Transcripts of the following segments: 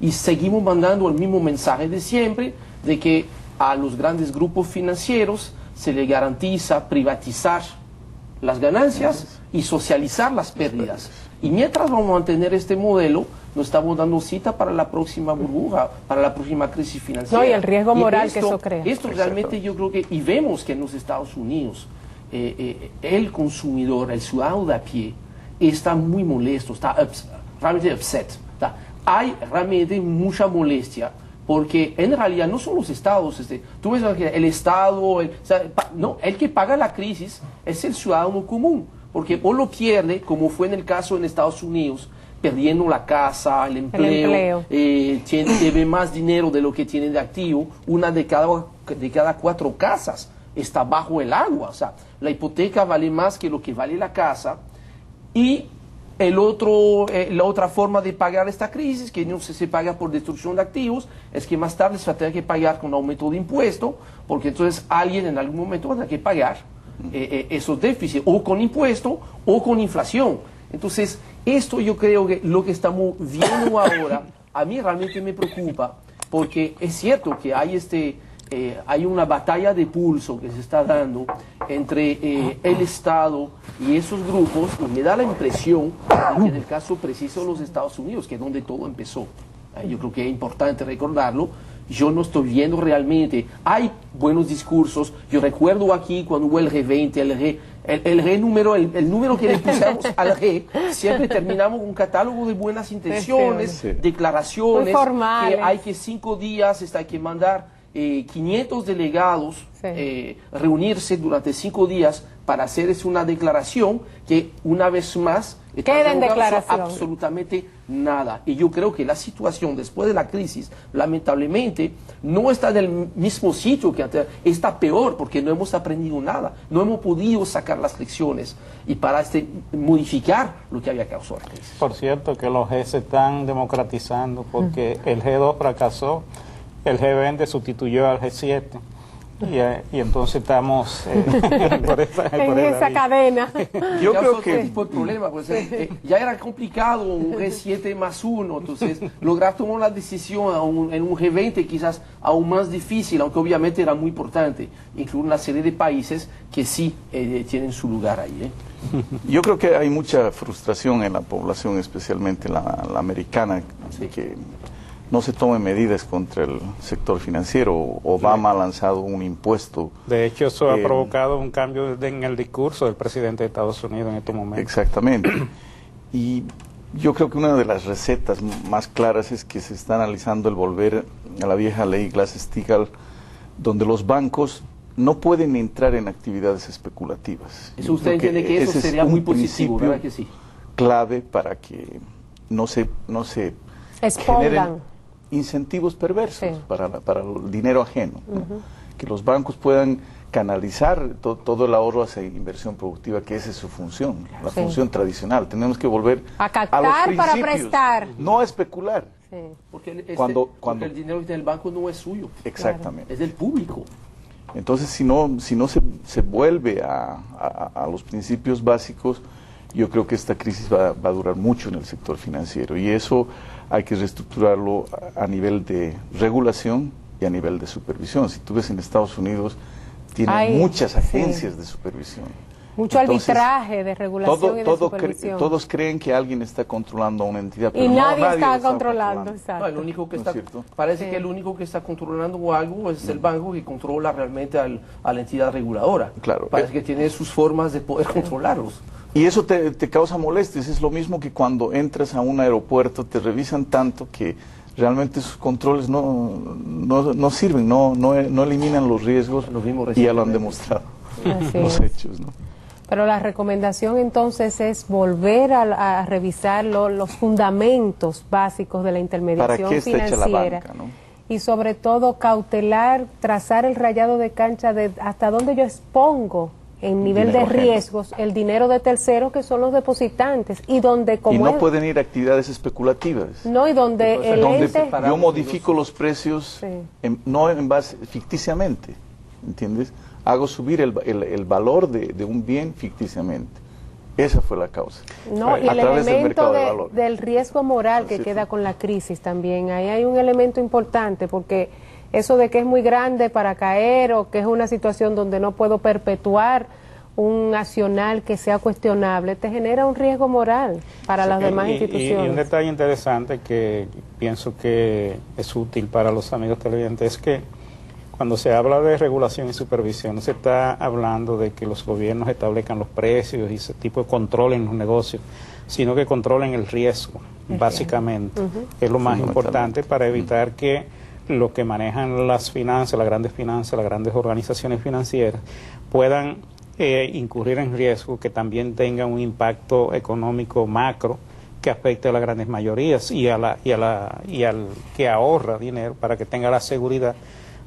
y seguimos mandando el mismo mensaje de siempre, de que a los grandes grupos financieros se les garantiza privatizar las ganancias y socializar las pérdidas. Y mientras vamos a mantener este modelo, nos estamos dando cita para la próxima burbuja, para la próxima crisis financiera. No, y el riesgo moral que eso crea. Esto realmente yo creo que, y vemos que en los Estados Unidos, el consumidor, el ciudadano de a pie, está muy molesto, está realmente upset. Hay realmente mucha molestia, porque en realidad no son los estados, tú ves que el estado, no, el que paga la crisis es el ciudadano común, porque o lo pierde, como fue en el caso en Estados Unidos, perdiendo la casa, el empleo. Debe más dinero de lo que tiene de activo, una de cada 4 casas está bajo el agua, o sea, la hipoteca vale más que lo que vale la casa, y la otra forma de pagar esta crisis, que no se paga por destrucción de activos, es que más tarde se va a tener que pagar con aumento de impuesto, porque entonces alguien en algún momento va a tener que pagar esos déficits, o con impuesto o con inflación. Entonces, esto yo creo que lo que estamos viendo ahora, a mí realmente me preocupa, porque es cierto que hay una batalla de pulso que se está dando entre el Estado y esos grupos, y me da la impresión de que en el caso preciso de los Estados Unidos, que es donde todo empezó, yo creo que es importante recordarlo, yo no estoy viendo realmente, hay buenos discursos, yo recuerdo aquí cuando hubo el G20, el número que le pusimos al G, siempre terminamos con un catálogo de buenas intenciones, declaraciones, que hay que 5 días, hay que mandar 500 delegados reunirse durante 5 días para hacer una declaración que una vez más queda en declaración. Absolutamente nada. Y yo creo que la situación después de la crisis, lamentablemente, no está en el mismo sitio que antes, está peor porque no hemos aprendido nada, no hemos podido sacar las lecciones y para modificar lo que había causado la crisis. Por cierto que los G se están democratizando porque el G2 fracasó, el G20 sustituyó al G7 y entonces estamos por esa cadena. Yo creo que el problema, pues, ya era complicado un G7 más 1, entonces lograr tomar una decisión en un G20 quizás aún más difícil, aunque obviamente era muy importante incluir una serie de países que sí tienen su lugar ahí. Yo creo que hay mucha frustración en la población, especialmente la americana, que no se tomen medidas contra el sector financiero. Obama ha lanzado un impuesto. De hecho, eso ha provocado un cambio en el discurso del presidente de Estados Unidos en estos momentos. Exactamente. Y yo creo que una de las recetas más claras es que se está analizando el volver a la vieja ley Glass-Steagall, donde los bancos no pueden entrar en actividades especulativas. Eso usted entiende que eso sería muy positivo, ¿verdad que sí? Clave para que no se generen incentivos perversos para el dinero ajeno, ¿no? Que los bancos puedan canalizar todo el ahorro hacia inversión productiva, que esa es su función, la función tradicional. Tenemos que volver a captar para prestar, no a especular. Porque el dinero del banco no es suyo. Exactamente. Es del público. Entonces, si no se vuelve a los principios básicos, yo creo que esta crisis va a durar mucho en el sector financiero, y eso hay que reestructurarlo a nivel de regulación y a nivel de supervisión. Si tú ves en Estados Unidos, tienen muchas agencias de supervisión. Mucho arbitraje de regulación y de supervisión. Todos creen que alguien está controlando a una entidad, pero nadie está controlando. No, el único que parece que el único que está controlando algo es el banco, que controla realmente a la entidad reguladora. Claro. Parece que tiene sus formas de poder controlarlos. Y eso te causa molestias. Es lo mismo que cuando entras a un aeropuerto, te revisan tanto que realmente esos controles no sirven, no eliminan los riesgos, y ya lo han demostrado los hechos, ¿no? Pero la recomendación entonces es volver a revisar los fundamentos básicos de la intermediación financiera. ¿Para qué está hecha la banca, no? Y sobre todo cautelar, trazar el rayado de cancha de hasta dónde yo expongo en nivel de riesgos el dinero de terceros, que son los depositantes, y donde pueden ir a actividades especulativas. No, y donde yo modifico los precios no en base ficticiamente, ¿entiendes? Hago subir el valor de un bien ficticiamente. Esa fue la causa. No, y a el través del elemento mercado de valores. del riesgo moral que Sí, queda sí. con la crisis también. Ahí hay un elemento importante, porque eso de que es muy grande para caer o que es una situación donde no puedo perpetuar un accional que sea cuestionable, te genera un riesgo moral para las demás Y instituciones. un detalle interesante que pienso que es útil para los amigos televidentes es que cuando se habla de regulación y supervisión, no se está hablando de que los gobiernos establezcan los precios y ese tipo de control en los negocios, sino que controlen el riesgo, básicamente. Es lo más importante para evitar que los que manejan las finanzas, las grandes organizaciones financieras, puedan incurrir en riesgo que también tenga un impacto económico macro que afecte a las grandes mayorías y al que ahorra dinero para que tenga la seguridad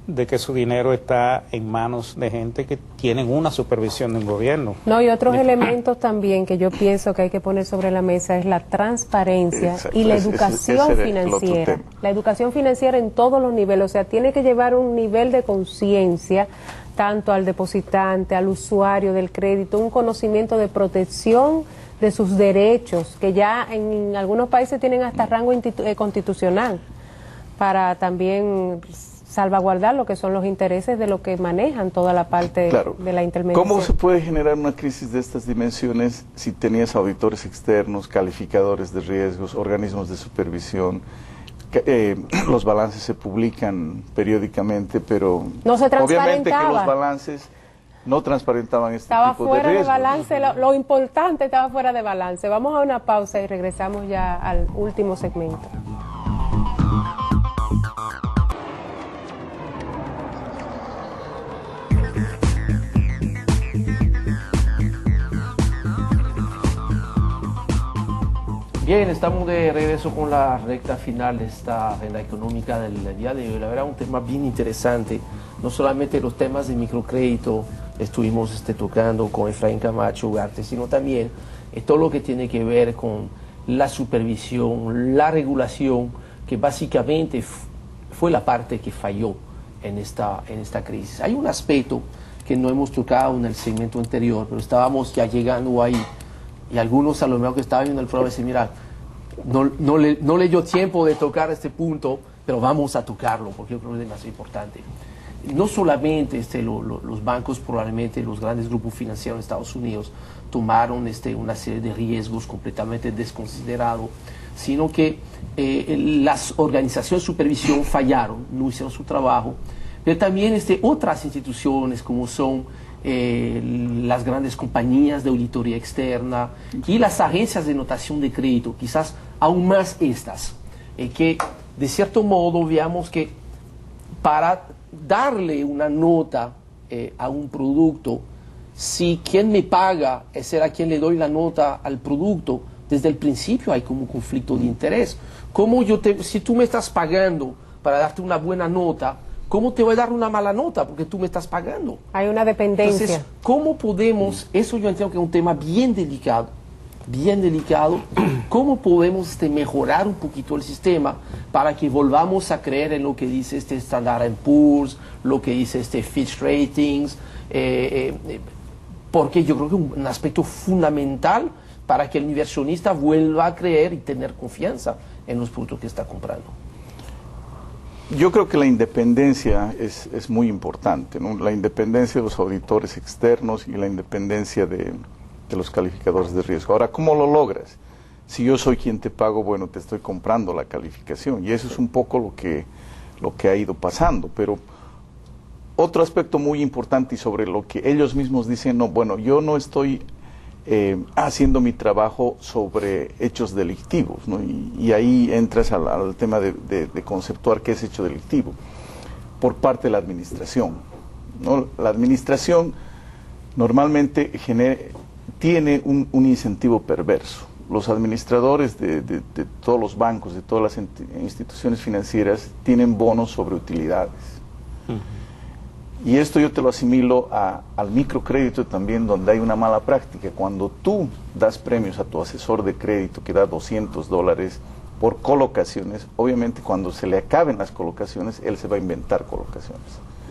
de que su dinero está en manos de gente que tienen una supervisión de un gobierno. No, y otros elementos también que yo pienso que hay que poner sobre la mesa es la transparencia. Exacto. Y la Ese educación era el otro financiera. tema. La educación financiera en todos los niveles, o sea, tiene que llevar un nivel de conciencia tanto al depositante, al usuario del crédito, un conocimiento de protección de sus derechos, que ya en algunos países tienen hasta rango constitucional, para también salvaguardar lo que son los intereses de lo que manejan toda la parte Claro. de la intermediación. ¿Cómo se puede generar una crisis de estas dimensiones si tenías auditores externos, calificadores de riesgos, organismos de supervisión? Los balances se publican periódicamente, pero No se obviamente que transparentaba. los balances no transparentaban este Estaba tipo de fuera de riesgos. balance, lo importante estaba fuera de balance. Vamos a una pausa y regresamos ya al último segmento. Bien, estamos de regreso con la recta final de esta agenda económica del día de hoy. La verdad, un tema bien interesante. No solamente los temas de microcrédito estuvimos tocando con Efraín Camacho Ugarte, sino también todo lo que tiene que ver con la supervisión, la regulación, que básicamente fue la parte que falló en esta crisis. Hay un aspecto que no hemos tocado en el segmento anterior, pero estábamos ya llegando ahí. Y algunos a lo mejor que estaban viendo el programa dicen, mira, no le dio tiempo de tocar este punto, pero vamos a tocarlo porque yo creo que es demasiado importante. No solamente los bancos, probablemente los grandes grupos financieros en Estados Unidos tomaron una serie de riesgos completamente desconsiderados, sino que las organizaciones de supervisión fallaron, no hicieron su trabajo, pero también otras instituciones como son las grandes compañías de auditoría externa y las agencias de notación de crédito, quizás aún más estas, que de cierto modo veamos que para darle una nota a un producto, si quien me paga será quien le doy la nota al producto, desde el principio hay como un conflicto de interés. Si tú me estás pagando para darte una buena nota, ¿cómo te voy a dar una mala nota? Porque tú me estás pagando. Hay una dependencia. Entonces, ¿cómo podemos, eso yo entiendo que es un tema bien delicado, ¿cómo podemos mejorar un poquito el sistema para que volvamos a creer en lo que dice Standard & Poor's, lo que dice Fitch Ratings? Porque yo creo que es un aspecto fundamental para que el inversionista vuelva a creer y tener confianza en los productos que está comprando. Yo creo que la independencia es muy importante, ¿no? La independencia de los auditores externos y la independencia de los calificadores de riesgo. Ahora, ¿cómo lo logras? Si yo soy quien te pago, bueno, te estoy comprando la calificación, y eso es un poco lo que ha ido pasando. Pero otro aspecto muy importante y sobre lo que ellos mismos dicen, no, bueno, yo no estoy haciendo mi trabajo sobre hechos delictivos, ¿no? Y ahí entras al tema de conceptuar qué es hecho delictivo por parte de la administración, ¿no? La administración normalmente tiene un incentivo perverso. Los administradores de todos los bancos, de todas las instituciones financieras, tienen bonos sobre utilidades. Y esto yo te lo asimilo al microcrédito también, donde hay una mala práctica. Cuando tú das premios a tu asesor de crédito que da $200 por colocaciones, obviamente cuando se le acaben las colocaciones, él se va a inventar colocaciones.